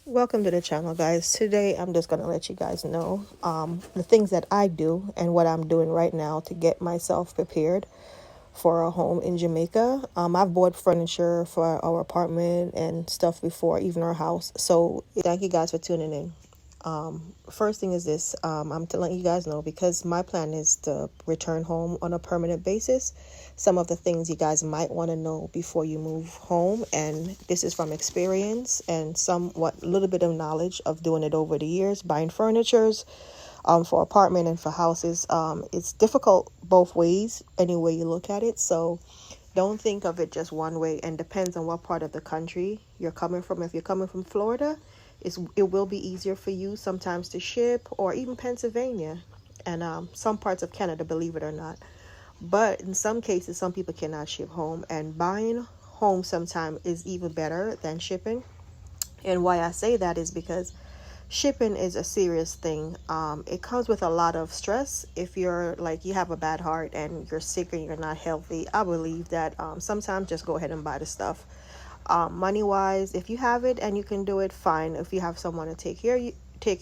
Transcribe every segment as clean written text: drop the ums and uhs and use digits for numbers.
Welcome to the channel, guys. Today I'm just going to let you guys know the things that I do and what I'm doing right now to get myself prepared for a home in Jamaica. I've bought furniture for our apartment and stuff before, even our house. So thank you guys for tuning in. First thing is this, I'm to let you guys know, because my plan is to return home on a permanent basis, some of the things you guys might want to know before you move home. And this is from experience and somewhat little bit of knowledge of doing it over the years, buying furnitures for apartment and for houses. It's difficult both ways, any way you look at it. So don't think of it just one way, and depends on what part of the country you're coming from. If you're coming from Florida, it will be easier for you sometimes to ship, or even Pennsylvania and some parts of Canada, believe it or not. But in some cases, some people cannot ship home, and buying home sometimes is even better than shipping. And why I say that is because shipping is a serious thing. It comes with a lot of stress. If you're like, you have a bad heart and you're sick and you're not healthy, I believe that sometimes just go ahead and buy the stuff. Money wise, if you have it and you can do it, fine. If you have someone to take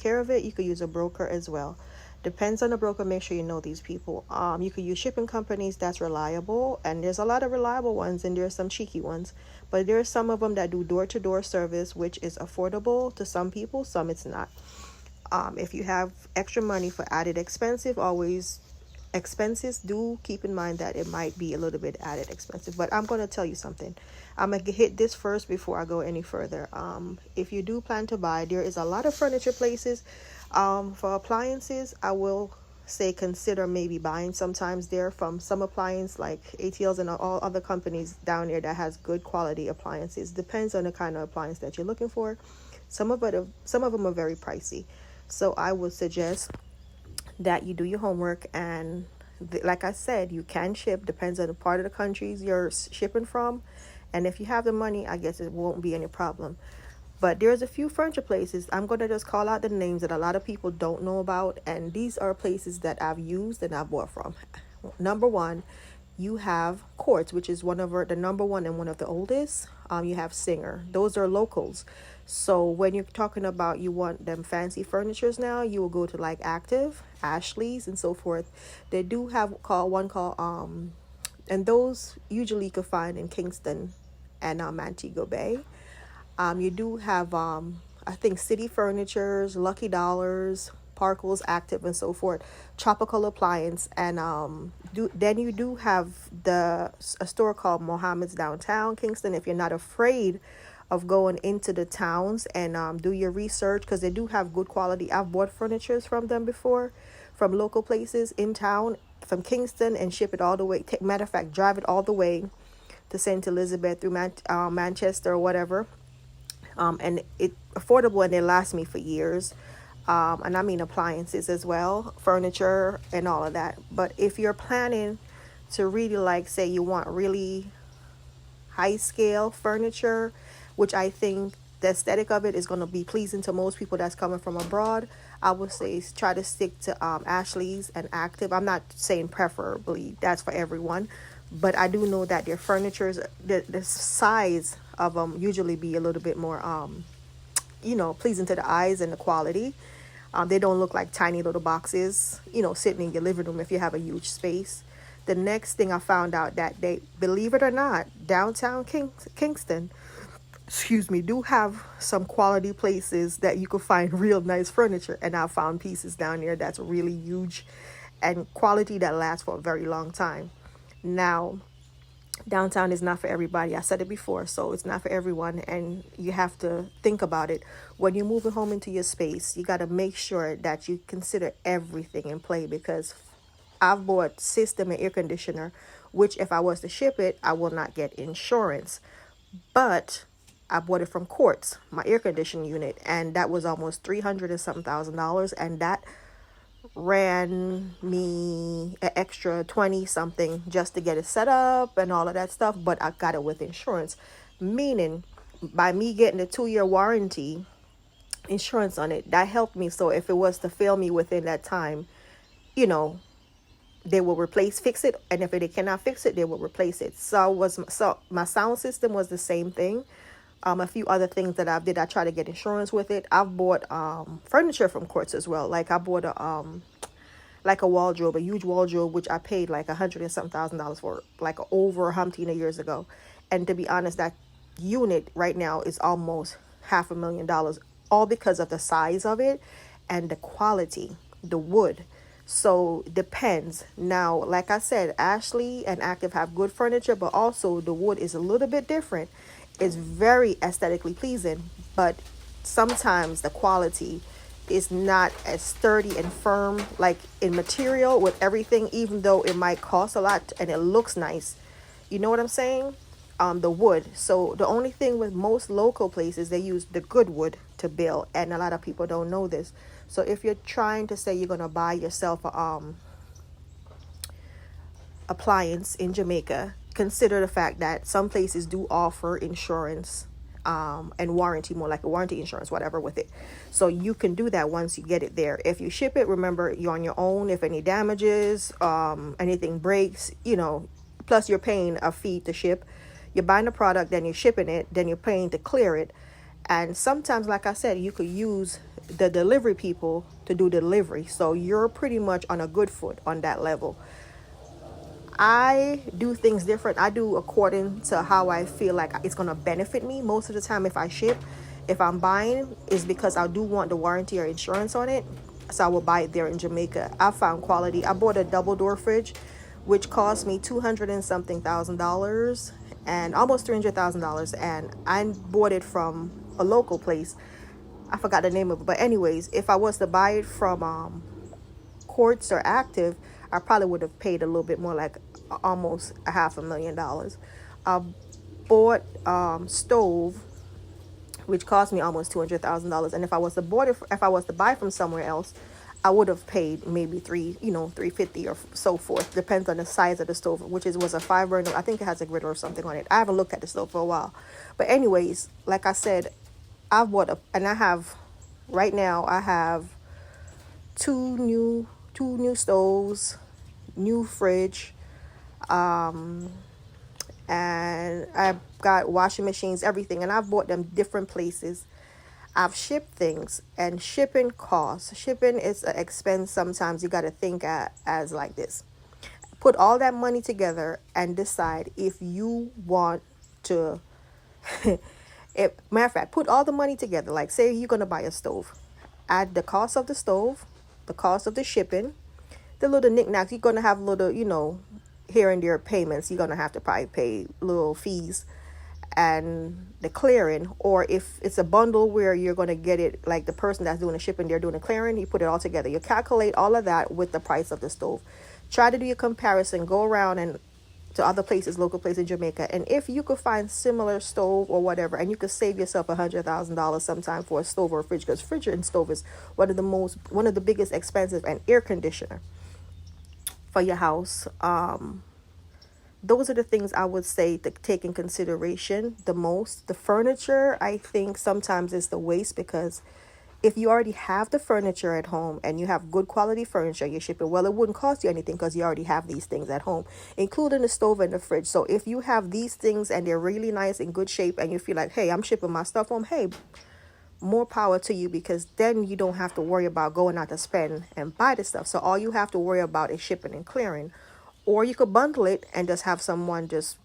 care of it, you could use a broker as well. Depends on the broker. Make sure you know these people. You could use shipping companies that's reliable, and there's a lot of reliable ones, and there's some cheeky ones. But there's some of them that do door-to-door service, which is affordable to some people, some it's not. If you have extra money for added expenses, do keep in mind that it might be a little bit added expensive. But I'm going to tell you something. I'm going to hit this first before I go any further. If you do plan to buy, there is a lot of furniture places. For appliances, I will say consider maybe buying sometimes there from some appliance like ATLs and all other companies down there that has good quality appliances. Depends on the kind of appliance that you're looking for. Some of them are very pricey. So I would suggest that you do your homework, and like I said, you can ship, depends on the part of the countries you're shipping from. And if you have the money, I guess it won't be any problem. But there's a few furniture places. I'm going to just call out the names that a lot of people don't know about, and these are places that I've used and I've bought from. Number one, you have Quartz, which is the number one and one of the oldest. You have Singer. Those are locals. So when you're talking about you want them fancy furnitures now, you will go to like Active, Ashley's, and so forth. They do have and those usually you could find in Kingston and Montego Bay. You do have I think City Furnitures, Lucky Dollars, Parkles, Active, and so forth. Tropical Appliance, and then you do have a store called Mohammed's downtown Kingston. If you're not afraid of going into the towns and do your research, because they do have good quality. I've bought furnitures from them before, from local places in town, from Kingston, and ship it all the way. Matter of fact, drive it all the way to St. Elizabeth through Manchester or whatever. And it affordable, and they last me for years. And I mean appliances as well, furniture and all of that. But if you're planning to really, like, say you want really high scale furniture, which I think the aesthetic of it is going to be pleasing to most people that's coming from abroad, I would say try to stick to Ashley's and Active. I'm not saying preferably that's for everyone, but I do know that their furnitures, the size of them usually be a little bit more pleasing to the eyes, and the quality. They don't look like tiny little boxes, sitting in your living room if you have a huge space. The next thing I found out that they, believe it or not, downtown Kingston, excuse me, do have some quality places that you could find real nice furniture. And I found pieces down there that's really huge and quality that lasts for a very long time. Now, downtown is not for everybody. I said it before, so it's not for everyone, and you have to think about it. When you're moving home into your space, you got to make sure that you consider everything in play, because I've bought system and air conditioner, which if I was to ship it, I will not get insurance. But I bought it from Quartz, my air conditioning unit, and that was almost 300 and something $1,000, and that ran me an extra 20 something just to get it set up and all of that stuff. But I got it with insurance, meaning by me getting a 2-year warranty insurance on it, that helped me. So if it was to fail me within that time, you know they will fix it, and if they cannot fix it, they will replace it. So my sound system was the same thing. A few other things that I've did, I try to get insurance with it. I've bought furniture from Quartz as well. Like I bought a wardrobe, a huge wardrobe, which I paid like $100,000 for, like over Humpty years ago. And to be honest, that unit right now is almost $500,000, all because of the size of it and the quality, the wood. So depends. Now, like I said, Ashley and Active have good furniture, but also the wood is a little bit different. It's very aesthetically pleasing, but sometimes the quality is not as sturdy and firm, like in material with everything, even though it might cost a lot and it looks nice. You know what I'm saying? The wood. So the only thing with most local places, they use the good wood to build, and a lot of people don't know this. So if you're trying to say you're gonna buy yourself a appliance in Jamaica, consider the fact that some places do offer insurance and warranty, more like a warranty insurance, whatever, with it. So you can do that once you get it there. If you ship it, remember you're on your own. If any damages, anything breaks, plus you're paying a fee to ship. You're buying the product, then you're shipping it, then you're paying to clear it. And sometimes, like I said, you could use the delivery people to do delivery. So you're pretty much on a good foot on that level. I do things different. I do according to how I feel like it's going to benefit me. Most of the time, if I ship, if I'm buying, is because I do want the warranty or insurance on it. So I will buy it there in Jamaica. I found quality. I bought a double door fridge, which cost me $200 and something thousand and almost $300,000. And I bought it from a local place. I forgot the name of it. But anyways, if I was to buy it from Quartz or Active, I probably would have paid a little bit more, like almost $500,000. I bought stove, which cost me almost $200,000. And if I was to buy from somewhere else, I would have paid maybe $350 or so forth. Depends on the size of the stove, which was a 5 burner. I think it has a griddle or something on it. I haven't looked at the stove for a while. But anyways, like I said, right now I have two new stoves, new fridge, and I've got washing machines, everything, and I've bought them different places. I've shipped things, and shipping costs. Shipping is an expense. Sometimes you got to think as like this. Put all that money together and decide if you want to. Matter of fact, put all the money together. Like, say you're going to buy a stove. Add the cost of the stove, the cost of the shipping, the little knickknacks. You're going to have little, here and there payments. You're going to have to probably pay little fees and the clearing. Or if it's a bundle where you're going to get it, like the person that's doing the shipping, they're doing the clearing, you put it all together. You calculate all of that with the price of the stove. Try to do your comparison. Go around and to other places, local places in Jamaica. And if you could find similar stove or whatever, and you could save yourself $100,000 sometime for a stove or a fridge, because fridge and stove is one of the biggest expensive, and air conditioner for your house. Those are the things I would say to take in consideration the most. The furniture, I think sometimes is the waste, because if you already have the furniture at home and you have good quality furniture, you ship it, well, it wouldn't cost you anything because you already have these things at home, including the stove and the fridge. So if you have these things and they're really nice, in good shape, and you feel like, hey, I'm shipping my stuff home, hey, more power to you, because then you don't have to worry about going out to spend and buy the stuff. So all you have to worry about is shipping and clearing. Or you could bundle it and just have someone just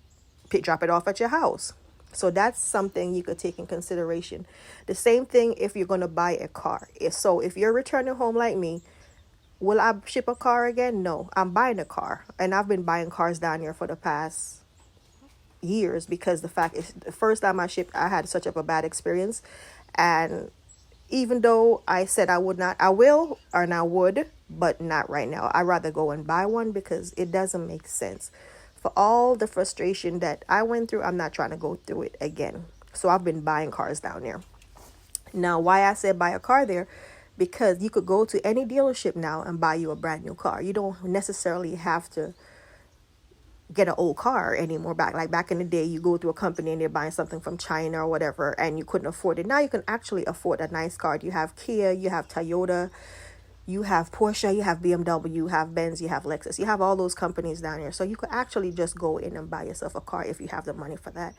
drop it off at your house. So that's something you could take in consideration. The same thing if you're going to buy a car. If you're returning home like me, will I ship a car again? No, I'm buying a car. And I've been buying cars down here for the past years, because the fact is, the first time I shipped, I had such a bad experience. And even though I said I would not, I will, and I would, but not right now. I'd rather go and buy one, because it doesn't make sense. For all the frustration that I went through, I'm not trying to go through it again. So I've been buying cars down there. Now, why I said buy a car there, because you could go to any dealership now and buy you a brand new car. You don't necessarily have to get an old car anymore. Back in the day, you go to a company and they're buying something from China or whatever, and you couldn't afford it. Now you can actually afford a nice car. You have Kia, you have Toyota, you have Porsche, you have BMW, you have Benz, you have Lexus. You have all those companies down here. So you could actually just go in and buy yourself a car if you have the money for that.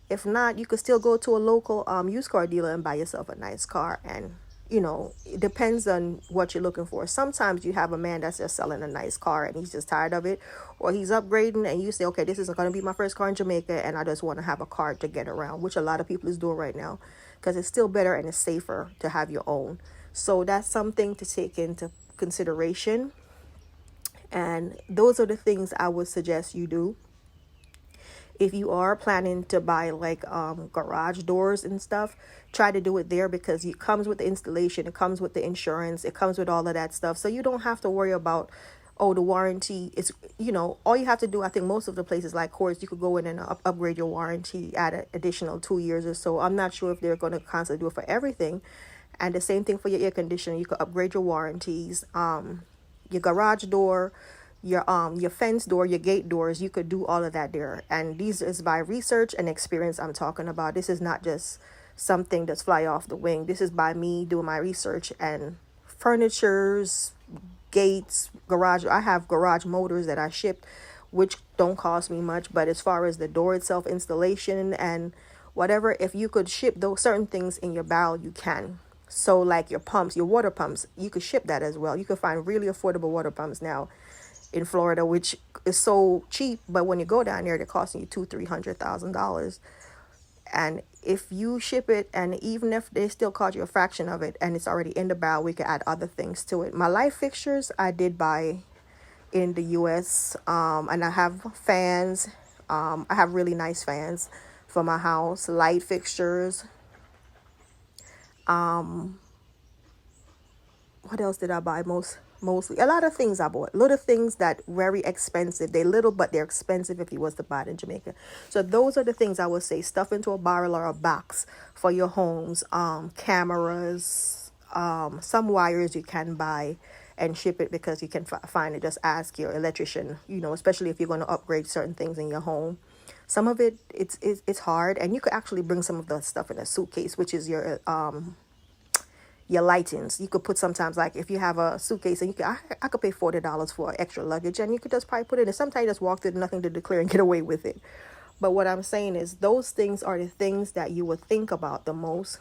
If not, you could still go to a local used car dealer and buy yourself a nice car. And it depends on what you're looking for. Sometimes you have a man that's just selling a nice car and he's just tired of it, or he's upgrading, and you say, okay, this isn't going to be my first car in Jamaica, and I just want to have a car to get around, which a lot of people is doing right now, because it's still better and it's safer to have your own. So that's something to take into consideration. And those are the things I would suggest you do. If you are planning to buy like garage doors and stuff, try to do it there, because it comes with the installation, it comes with the insurance, it comes with all of that stuff. So you don't have to worry about, oh, the warranty. It's, all you have to do, I think most of the places like Courts, you could go in and upgrade your warranty, add an additional 2 years or so. I'm not sure if they're going to constantly do it for everything. And the same thing for your air conditioner. You could upgrade your warranties. Your garage door, your fence door, your gate doors, you could do all of that there. And these is by research and experience I'm talking about. This is not just something that's fly off the wing. This is by me doing my research. And furnitures, gates, garage, I have garage motors that I shipped, which don't cost me much. But as far as the door itself, installation and whatever, if you could ship those certain things in your barrel, you can. So like your pumps, your water pumps, you could ship that as well. You could find really affordable water pumps now in Florida, which is so cheap, but when you go down there, they're costing you $200,000-$300,000. And if you ship it, and even if they still cost you a fraction of it, and it's already in the barrel, we could add other things to it. My light fixtures I did buy in the US, and I have fans. I have really nice fans for my house, light fixtures. What else did I buy? Mostly a lot of things I bought, little things that very expensive. They little, but they're expensive if you was to buy it in Jamaica. So those are the things I would say: stuff into a barrel or a box for your homes. Cameras, some wires you can buy and ship it, because you can find it. Just ask your electrician, especially if you're going to upgrade certain things in your home. Some of it's hard, and you could actually bring some of the stuff in a suitcase, which is your lightings. You could put, sometimes, like if you have a suitcase, and I could pay $40 for extra luggage, and you could just probably put it in. Sometimes you just walk through, nothing to declare, and get away with it. But what I'm saying is, those things are the things that you would think about the most.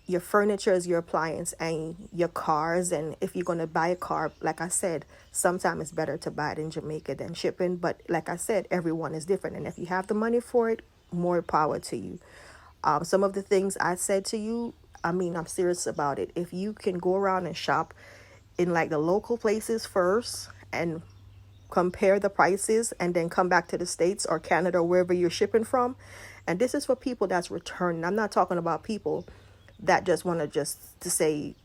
Your furniture is your appliance, and your cars. And if you're going to buy a car, like I said, sometimes it's better to buy it in Jamaica than shipping. But like I said, everyone is different. And if you have the money for it, more power to you. Some of the things I said to you, I'm serious about it. If you can go around and shop in like the local places first and compare the prices, and then come back to the States or Canada or wherever you're shipping from. And this is for people that's returning. I'm not talking about people that just want to say,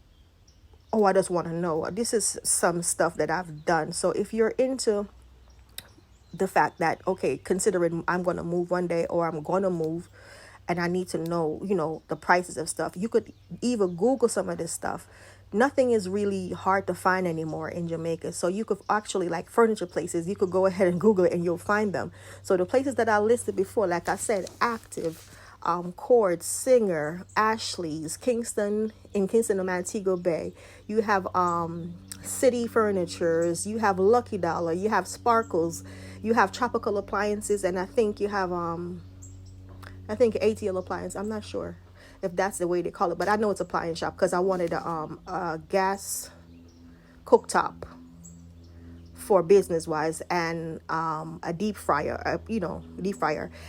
oh, I just want to know. This is some stuff that I've done. So if you're into the fact that, okay, considering I'm going to move one day, or I'm going to move, and I need to know, the prices of stuff, you could even Google some of this stuff. Nothing is really hard to find anymore in Jamaica. So you could actually, like furniture places, you could go ahead and Google it and you'll find them. So the places that I listed before, like I said, Active, Cord, Singer, Ashley's, Kingston and Montego Bay. You have City Furnitures, you have Lucky Dollar, you have Sparkles, you have Tropical Appliances, and I think you have ATL Appliance. I'm not sure if that's the way they call it, but I know it's appliance shop, because I wanted a gas cooktop for business wise, and a deep fryer,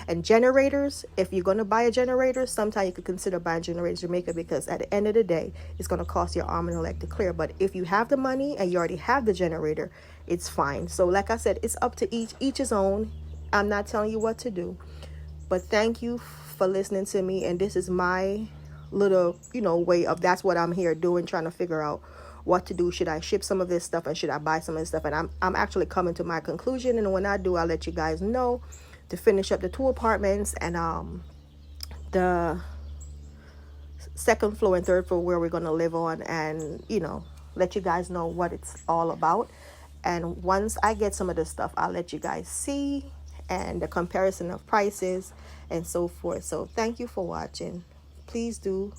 and generators. If you're going to buy a generator, sometimes you could consider buying generators in Jamaica, because at the end of the day, it's going to cost your arm and a leg to clear. But if you have the money and you already have the generator, it's fine. So like I said, it's up to each his own. I'm not telling you what to do, but thank you for listening to me. And this is my little, way of, that's what I'm here doing, trying to figure out what to do. Should I ship some of this stuff, and should I buy some of this stuff? And I'm actually coming to my conclusion. And when I do, I'll let you guys know, to finish up the 2 apartments and the second floor and third floor where we're going to live on, and, let you guys know what it's all about. And once I get some of this stuff, I'll let you guys see, and the comparison of prices and so forth. So thank you for watching. Please do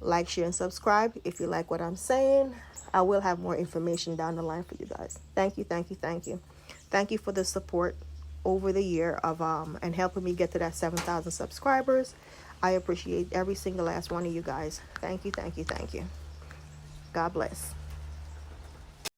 like, share, and subscribe if you like what I'm saying. I will have more information down the line for you guys. Thank you. Thank you for the support. over the year of and helping me get to that 7,000 subscribers. I appreciate every single last one of you guys. Thank you, thank you, thank you. God bless.